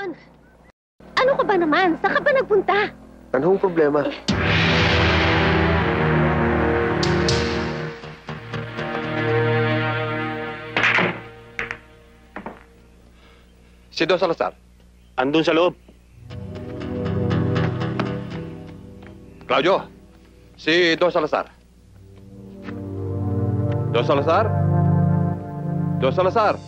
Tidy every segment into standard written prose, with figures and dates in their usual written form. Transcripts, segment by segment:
Leon! Ano ka ba naman? Saan ka ba nagpunta? Anong problema? Si Don Salazar. Andun sa loob. Claudio, si Don Salazar. Don Salazar? Don Salazar?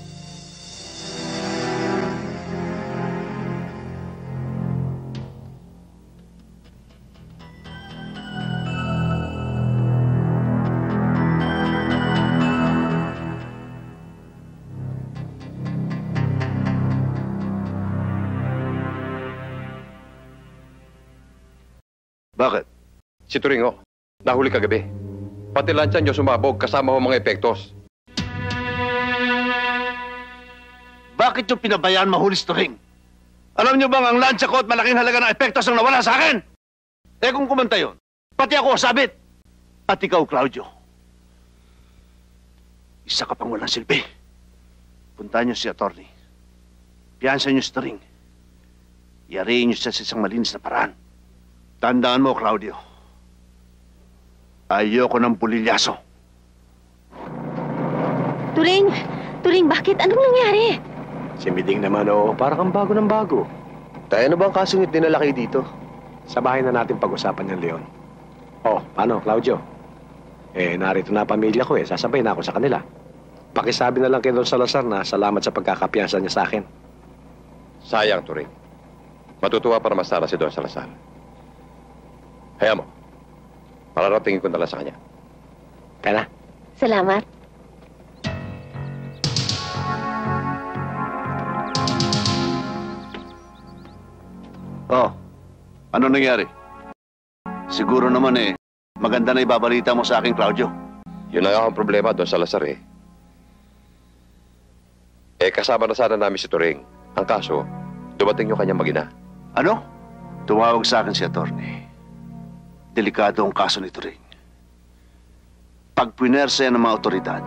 Bakit? Si Turingo, nahuli kagabi. Pati lansya niyo sumabog kasama ho mga epektos. Bakit yung pinabayaan mahuli si Turing? Alam niyo bang ang lansya ko at malaking halaga ng epektos ang nawala sa akin? Eh kung kumanta yun, pati ako sabit. At ikaw, Claudio. Isa ka pang walang silbi. Puntahan niyo si attorney. Piyansa niyo si Turing. Yariin niyo siya sa isang malinis na paraan. Tandaan mo, Claudio. Ayoko ng pulilyaso. Turing! Turing, bakit? Anong nangyari? Si Miding naman, para kang bago ng bago. Tayo na ba ang kasungit dinala kayo dito? Sa bahay na natin pag-usapan yan, Leon. Paano, Claudio? Narito na pamilya ko sasabay na ako sa kanila. Pakisabi na lang kay Don Salazar na salamat sa pagkakapiyansa niya sa akin. Sayang, Turing. Matutuwa para masara si Don Salazar. Hayaan mo. Pararatingin ko na lang sa kanya. Kaya na. Salamat. Ano nangyari? Siguro naman maganda na ibabalita mo sa akin, Claudio. Yun lang ang problema, Don Salazar kasama na sana namin si Turing. Ang kaso, dumating yung kanyang mag-ina. Ano? Tumawag sa akin si attorney. Delikado ang kaso ni Turing. Pag pinersa yan ng mga otoridad,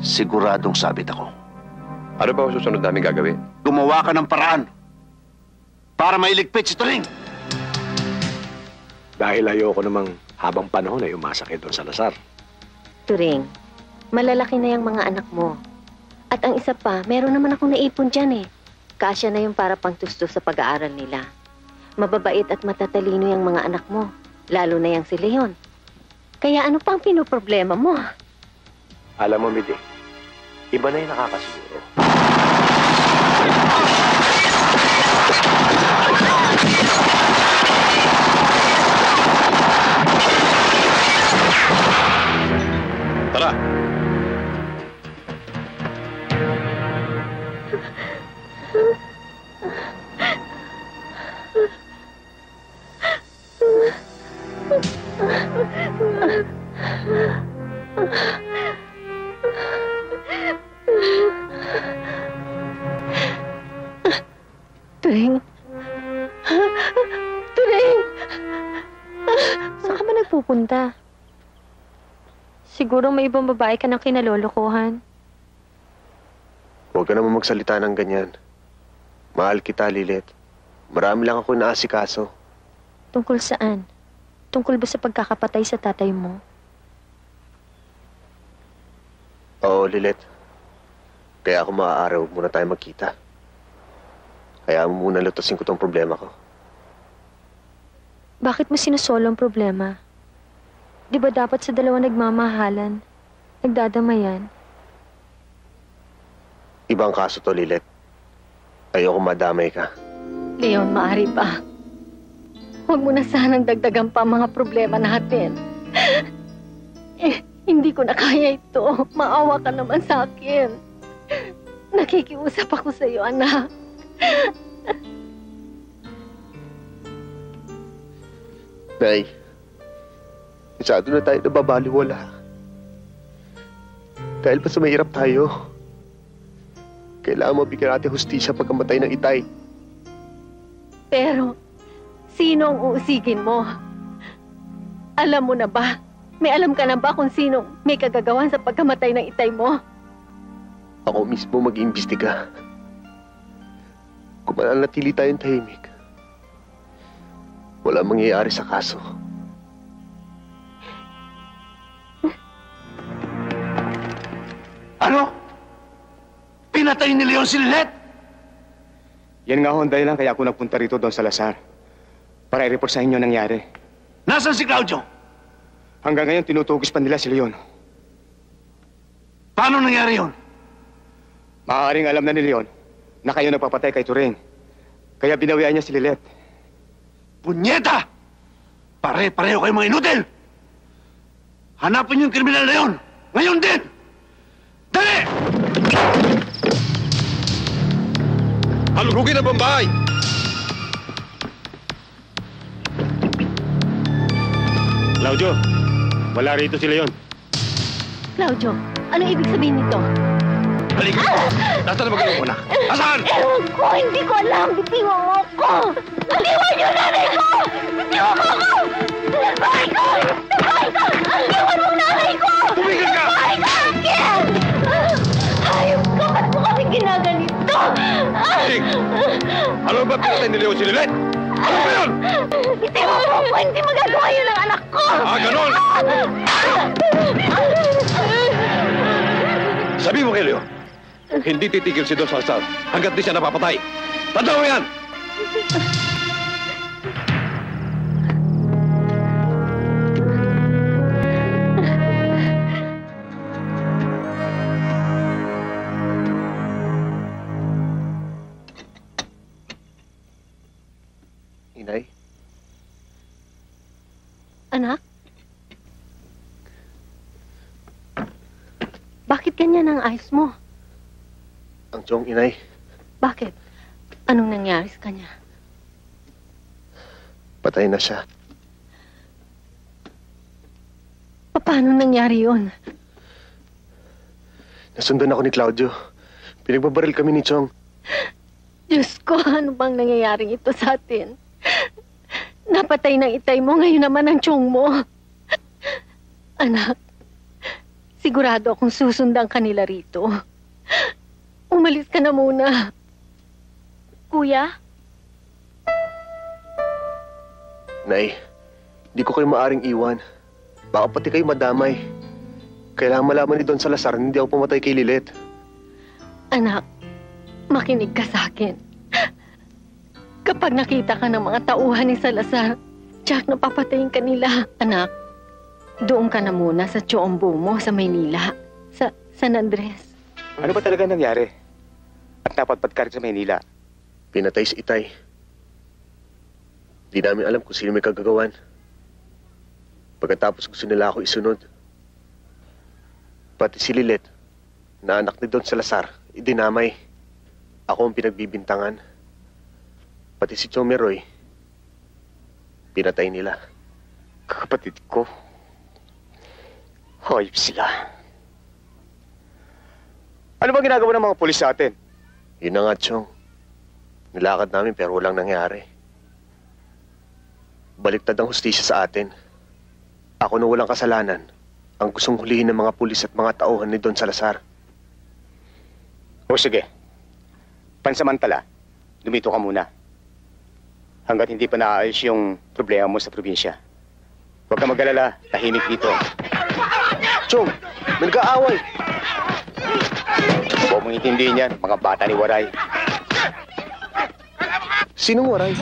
siguradong sabit ako. Ano ba ang susunod namin gagawin? Gumawa ka ng paraan para mailigpit si Turing. Dahil ayoko namang habang panahon ay umasa kay Don Salazar. Turing, malalaki na yung mga anak mo. At ang isa pa, meron naman akong naipon dyan Kasya na yung para pangtustos sa pag-aaral nila. Mababait at matatalino yung mga anak mo. Lalo na yang si Leon. Kaya ano pang pinoproblema mo? Alam mo, Miding, iba na yung nakakasiguro. Tara! Turing? Turing! Saan ka ba nagpupunta? Siguro may ibang babae ka ng kinalolokohan. Huwag ka naman magsalita ng ganyan. Mahal kita, Lilet. Marami lang ako naasikaso. Tungkol saan? Tungkol ba sa pagkakapatay sa tatay mo? Oo, Lilet. Kaya ako maaaraw, muna tayo magkita. Kaya mo muna lutasin ko tong problema ko. Bakit mo sinusolo ang problema? Di ba dapat sa dalawa nagmamahalan, nagdadamayan? Ibang kaso to, Lilet. Ayoko madamay ka. Leon, maaari pa. Huwag mo na sanang dagdagan pa ang mga problema natin. Hindi ko na kaya ito. Maawa ka naman sa akin. Nakikiusap ako sa iyo, anak. Nay, masyado na tayo nababaliwala. Dahil pa sa mahirap tayo, kailangan mabigyan natin hustisya pagkamatay ng Itay. Pero, sino ang uusigin mo? Alam mo na ba? May alam ka na ba kung sino may kagagawan sa pagkamatay ng Itay mo? Ako mismo mag-iimbestiga. Kung Kung mananatili tayong tahimik, wala mangyayari sa kaso. Ano? Pinatay ni Leon si Lilet? Yan nga ho ang dahilan kaya ako nagpunta rito, Don Salazar. Para i-report sa inyo nangyari. Nasaan si Claudio? Hanggang ngayon, tinutugis pa nila si Leon. Paano nangyari yun? Maaaring alam na ni Leon na kayo nagpapatay kay Turing. Kaya binawian niya si Lilet. Punyeta! Pare-pareho kayo mga inutil! Hanapin yung kriminal na yun! Ngayon din! Dali! Halugugin ang Bombay! Claudio, wala rito si Leon. Claudio, anong ibig sabihin nito? Halika! Nasaan na magaling mo na? Nasaan? Ewan ko, hindi ko alam. Bitiwan mo ko! Bitiwan niyo nanay ko! Bitiwan mo ko! Bahay ko! Bahay ko! Bitiwan mo nanay ko! Tumigil ka! Bahay ko! Akin! Hayop ka! Ba't mo kami ginaganito? Sig! Alam ba pinatay ni Leon si Lilet? Ano ba yun? Bitiwan mo ko! Hindi magagawa yun ang anak ko! Ah, ganon! Sabi mo kay Leon, hindi titigil si Don Salazar hanggat di siya napapatay. Tandaan mo yan! Inay, Anak? Bakit ganyan ang eyes mo? ang Chong, Inay. Bakit? Anong nangyari sa kanya? Patay na siya. Paano nangyari yun? Nasundan ako ni Claudio. Pinagbabaril kami ni Chong. Diyos ko, ano bang nangyayari ito sa atin? Napatay ng itay mo, ngayon naman ang tiyong mo. Anak, sigurado akong susundan ka nila rito. Umalis ka na muna. Kuya? Nay, hindi ko kayo maaring iwan. Baka pati kayo madamay. Kailangan malaman ni Don Salazar na hindi ako pumatay kay Lilet. Anak, makinig ka sa akin. Kapag nakita ka ng mga tauhan ni Salazar, tiyak na papatayin ka nila. Anak, doon ka na muna sa Chombo mo sa Maynila, sa San Andres. Ano ba talaga nangyari? At napatpat ka rin sa Maynila. Pinatay si Itay. Di namin alam kung sino may kagagawan. Pagkatapos gusto nila ako isunod. Pati si Lilet, na anak ni Don Salazar, idinamay. Ako ang pinagbibintangan. Pati si Chomeroy, pinatay nila. Kapatid ko. Hayop sila. Ano ba ginagawa ng mga pulis sa atin? Yun na nga, Chong. Nilakad namin pero walang nangyari. Baliktad ang hustisya sa atin. Ako na walang kasalanan ang gustong hulihin ng mga pulis at mga tauhan ni Don Salazar. O sige. Pansamantala, lumito ka muna. Hanggat hindi pa naayos yung problema mo sa probinsya. Huwag ka mag-alala, tahimik dito. Chong, may nag-aaway. Huwag mong intindihin yan, mga bata ni Waray. Sinong Waray?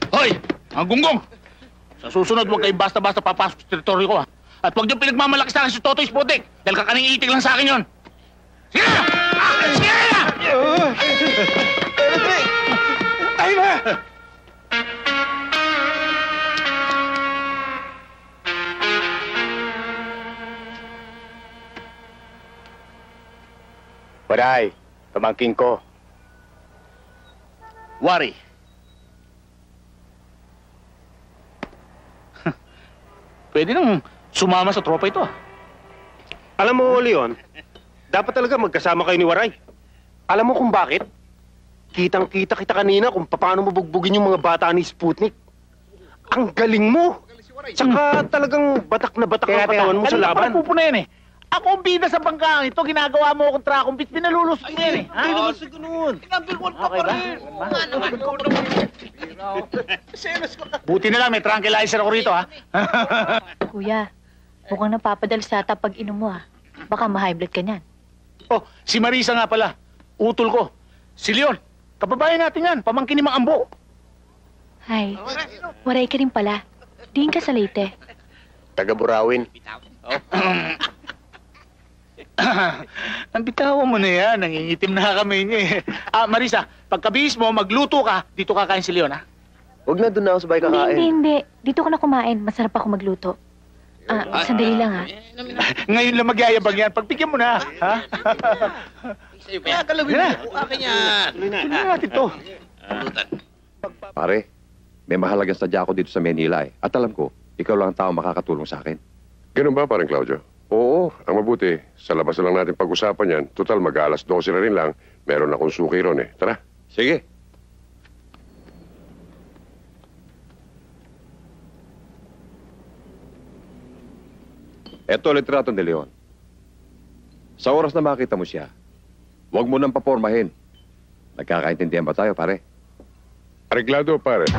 Hoy! Mga gunggong! Sa susunod, huwag kayong basta-basta papasok sa teritoryo ko, ha? At huwag niyong pinagmamalaki sa akin si Totoy Spotek dahil kakaning itik lang sa akin yun. Sige na! Sige na! Ay na! Waray, pamangking ko. Wari. Pwede nang sumama sa tropa ito, ah. Alam mo, Leon, dapat talaga magkasama kayo ni Waray. Alam mo kung bakit? Kitang-kita kita kanina kung paano mo bugbugin yung mga bata ni Sputnik. Ang galing mo! Tsaka talagang batak na batak ang katawan mo sa laban. Ano na yan, eh? Ako ang bida sa bangkang ito. Ginagawa mo akong trakumpit. Pinalulusot mo yan eh. Hindi naman sa ganun. Okay ba? Buti na lang, may tranquilizer ako rito, ha? Kuya, mukhang napapadalsata pag inom mo, ha? Baka ma-high blood ka niyan. Oh, si Marisa nga pala. Utol ko. Si Leon. Kababayan natin yan. Pamangkin ni Mang Ambo. Hay, waray ka rin pala. Diin ka sa Leyte. Taga Burawin. Ang bitawan mo na yan. Nangingitim na kami niya eh. Marisa, pagkabihis mo, magluto ka. Dito kakain si Leon, ha? Huwag na, doon na ako sabay kakain. Hindi. Dito ko na kumain. Masarap ako magluto. Sandali lang, ha? Ngayon lang magyayabang yan. Pagpigyan mo na, ha? Kaya kalawin mo. Akin yan. Tuloy na natin to. Pare, may mahalagang sadya ako dito sa Manila eh. At alam ko, ikaw lang ang tao makakatulong sa akin. Ganun ba, parang Claudio? Oo, ang mabuti. Sa labas na lang natin pag-usapan yan. Total, mag-alas 12 na rin lang. Meron akong suki ron eh. Tara. Sige. Eto litrato ni Leon. Sa oras na makita mo siya, huwag mo nang papormahin. Nagkakaintindihan ba tayo, pare? Areglado, pare.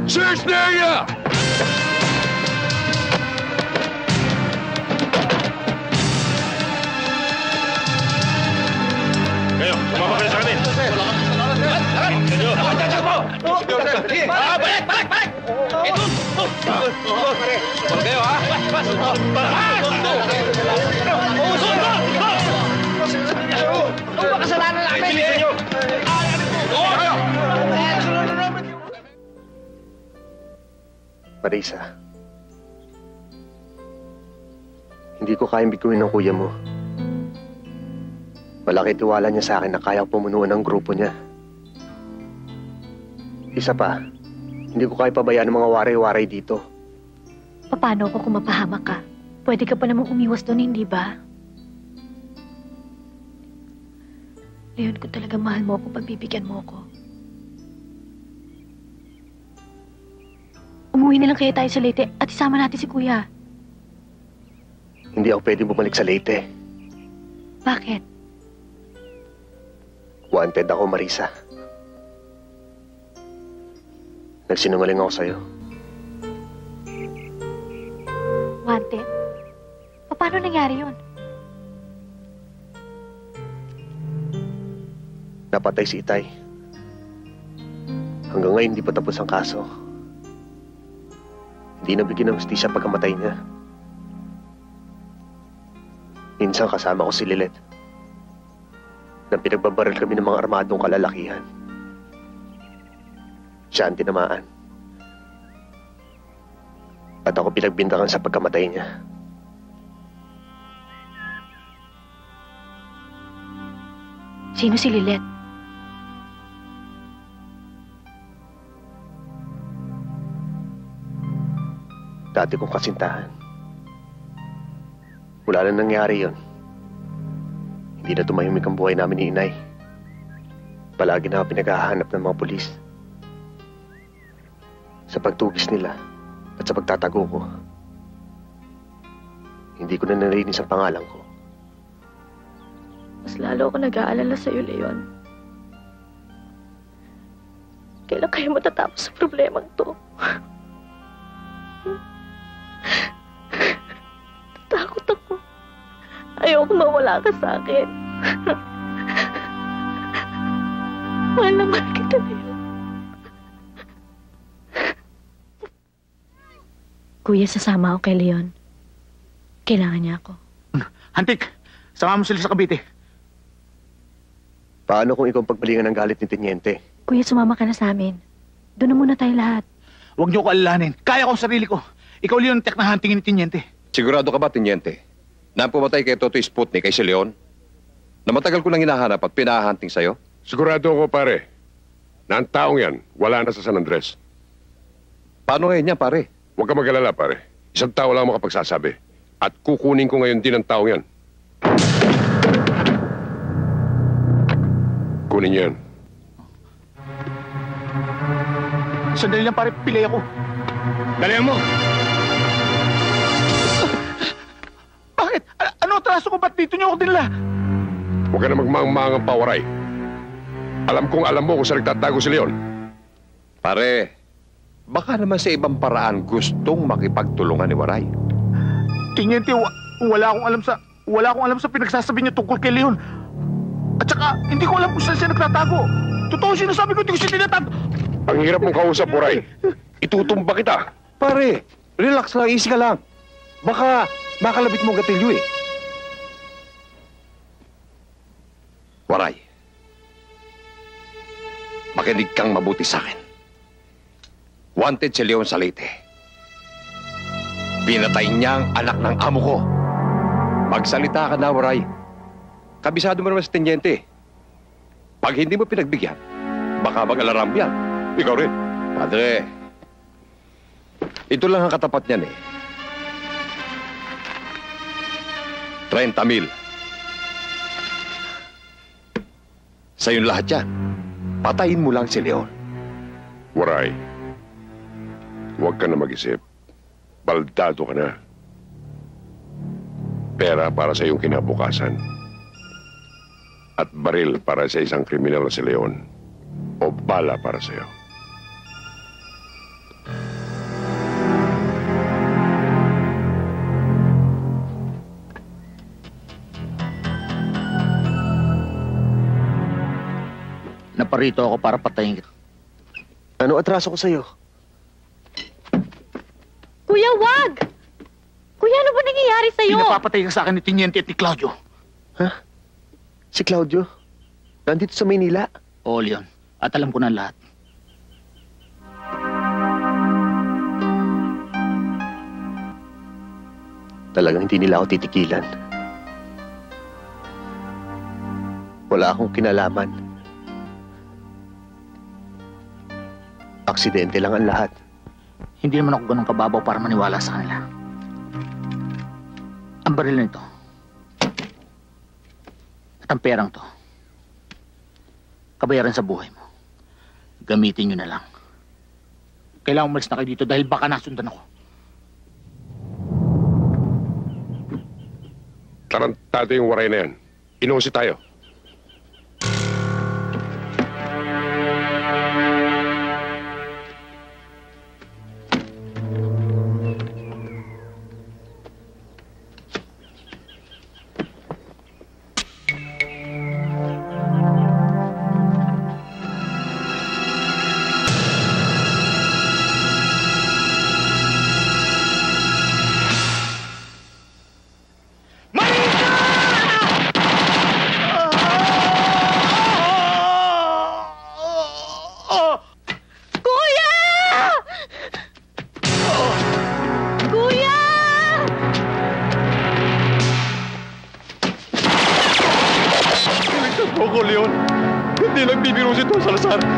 Search the area! Kayo, sumama kayo sa amin. Marisa, hindi ko kayang biguin ng kuya mo. Malaki tiwala niya sa akin na kayang pumunuan ng grupo niya. Isa pa, hindi ko kaya pabayaan ng mga waray-waray dito. Paano ako kung mapahamak ka? Pwede ka pa namang umiwas doon, hindi ba? Leon, kung talaga mahal mo ako, pagbibigyan mo ako. Umuwi na lang kaya tayo sa Leyte at isama natin si Kuya. Hindi ako pwede bumalik sa Leyte. Bakit? Wanted ako, Marisa. Nagsinungaling ako sa'yo. Wanted? Paano nangyari yun? Napatay si Itay. Hanggang ngayon, hindi pa tapos ang kaso. Hindi nabigyan ng hustisya pagkamatay niya. Minsan kasama ko si Lilet. Nang pinagbabaril kami ng mga armadong kalalakihan. Siya ang tinamaan. At ako pinagbintangan sa pagkamatay niya. Sino si Lilet? Dati kong kasintahan. Mula na nangyari yon, hindi na tumahimik ang buhay namin ni Inay. Palagi na pinaghahanap ng mga pulis. Sa pagtugis nila at sa pagtatago ko, hindi ko na narinis ang pangalan ko. Mas lalo ako nag-aalala sa'yo, Leon. Kailan kayo matatapos sa problemang to? Takot ako. Ayoko mawala ka sa akin. Mahal na mahal kita, Leon. Kuya, sasama ako kay Leon. Kailangan niya ako. Hantik, sama mo sila sa Cavite. Paano kung ikaw ang pagbalingan ng galit ni Teniente? Kuya, sumama ka na sa amin. Doon na muna tayo lahat. Huwag niyo ko alalahanin. Kaya ko ang sarili ko. Ikaw, Leon, tek na huntingin ni Teniente. Sigurado ka ba, Teniente, na ang pumatay kay Toto Sputnik kay si Leon? Na matagal ko nang hinahanap at pinahahunting sa'yo? Sigurado ako, pare, na ang taong yan, wala na sa San Andres. Paano ngayon yan, pare? Huwag ka mag-alala, pare. Isang tao lang makapagsasabi. At kukunin ko ngayon din ang taong yan. Kunin yan. Sandali lang pare, pilay ako. Dalihan mo! Bakit? Ano atraso ko? Ba't dito niyo ako dinala? Huwag ka na magmangmangang pa, Waray. Alam kong alam mo kung saan nagtatago si Leon. Pare, baka naman sa ibang paraan gustong makipagtulungan ni Waray. Tiniente, wala akong alam sa pinagsasabi niya tungkol kay Leon. At saka, hindi ko alam kung saan siya nagtatago. Totoo sinasabi ko, hindi ko siya tinatago. Ang hirap mong kausap, Waray. Itutumba kita. Pare, relax lang, easy ka lang. Baka makalabit mo ang gatilyo eh. Waray, makinig kang mabuti sa akin. Wanted si Leon sa Leyte. Pinatay niya ang anak ng amo ko. Magsalita ka na, Waray. Kabisado mo naman sa tenyente. Pag hindi mo pinagbigyan, baka mag-alaram yan. Ikaw rin. Padre, ito lang ang katapat niyan eh. 30,000. Sa'yo lahat yan. Patayin mo lang si Leon. Waray, huwag ka na mag-isip. Baldado ka na. Pera para sa iyong kinabukasan. At baril para sa isang kriminal na si Leon. O bala para sa iyo. Naparito ako para patayin kita. Ano atraso ko sa'yo? Kuya, wag! Kuya, ano ba nangyayari sa'yo? Pinapapatay ka sa akin ni Tiniente at ni Claudio. Ha? Si Claudio? Nandito sa Maynila? Oo, Leon. At alam ko na lahat. Talagang hindi nila ako titikilan. Wala akong kinalaman. Aksidente lang ang lahat. Hindi naman ako ganun kababaw para maniwala sa kanila. Ang baril na ito at ang perang to, kabayaran sa buhay mo. Gamitin nyo na lang. Kailangan umalis na kayo dito dahil baka nasundan ako. Tarantado yung Waray na yan. Inuusi tayo.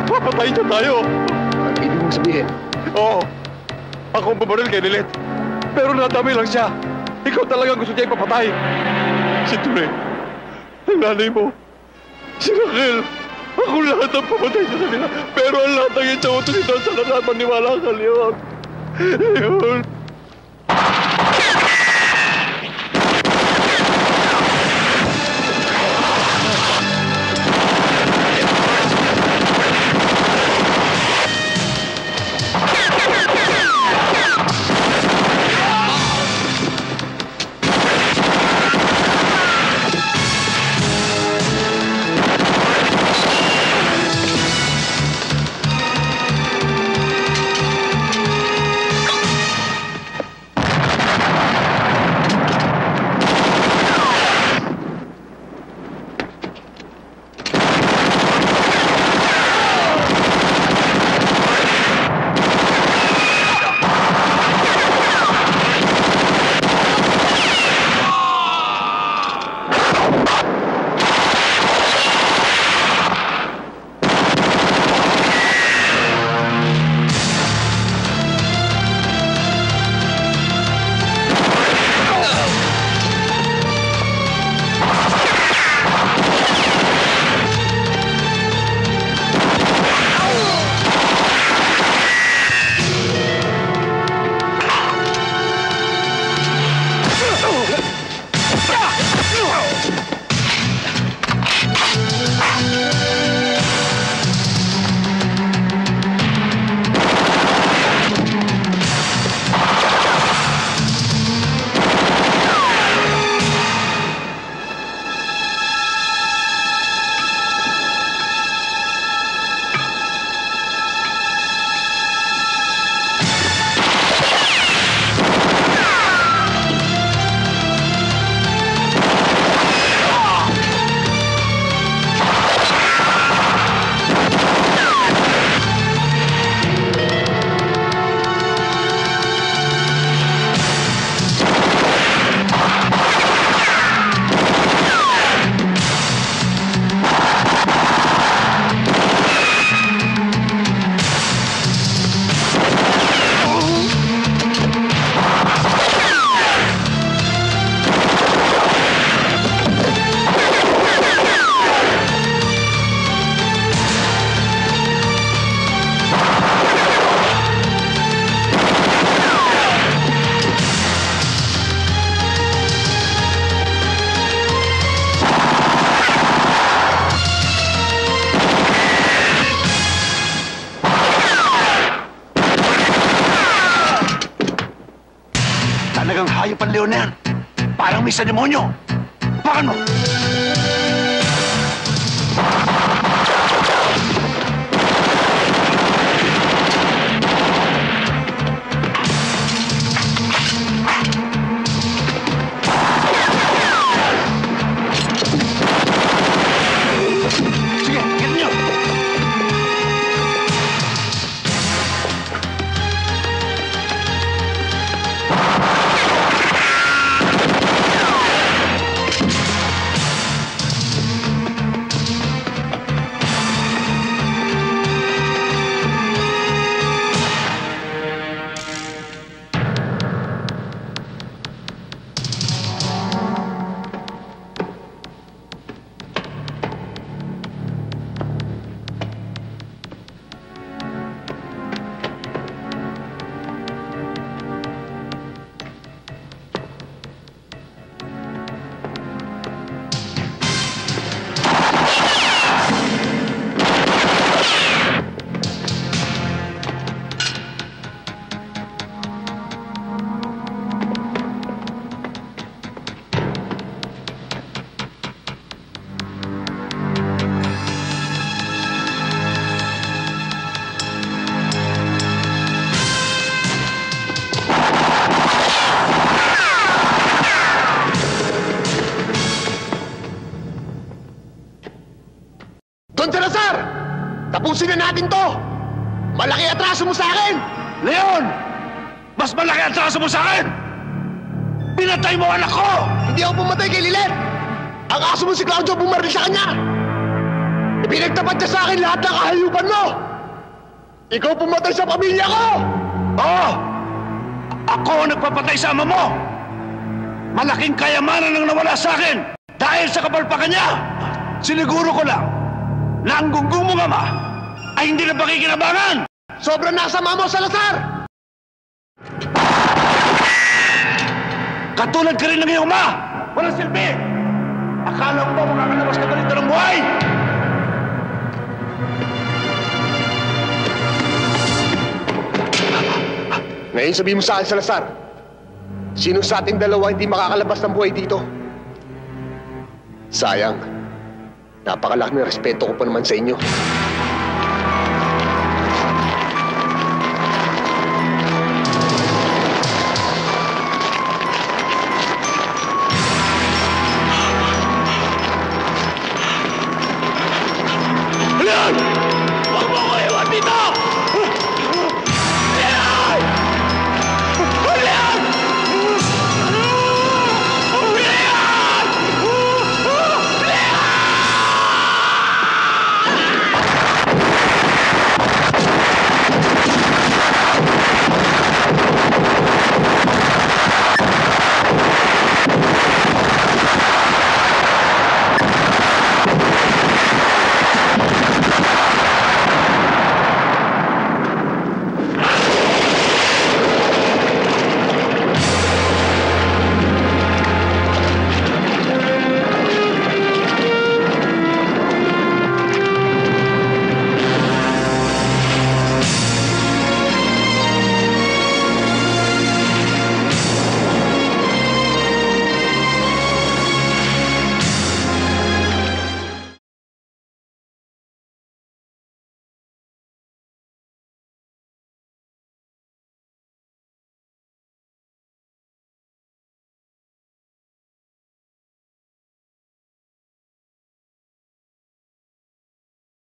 Papatayin niya tayo. Ang ibig mong sabihin? Oo. Ako ang babaril kay Lilet. Pero nadami lang siya. Ikaw talaga gusto niya ipapatay. Si Ture, ang nanay mo, si Raquel, ako lahat ang pamatay sa kanila. Pero ang lahat ng itsawoto ni Don Salazar, maniwala ka, Leon. Leon. Talagang hayop ang leon na yan. Parang may sa demonyo. Pakan mo! Sige, get nyo! Don Salazar! Tapusin na natin to! Malaki atraso mo sa akin! Leon! Mas malaki ang traso mo sa akin! Pinatay mo anak ko! Hindi ako pumatay kay Lilet! Ang aso mo si Claudio bumaril sa kanya! Ipinagtapat niya sa akin lahat ng kahayupan mo! Ikaw pumatay sa pamilya ko! Oo! Ako ang nagpapatay sa ama mo! Malaking kayamanan ang nawala sa akin dahil sa kapalpakan niya! Siniguro ko lang na ang gunggong mong ama ay hindi na pakikinabangan! Sobrang nasama mo, Salazar! Katulad ka rin ng iyong ama! Walang silbi! Akala mo ba makakalabas ka ganito ng buhay? Ngayon sabihin mo sa akin, Salazar, sino sa ating dalawa hindi makakalabas ng buhay dito? Sayang, napakalaki ng respeto ko pa naman sa inyo.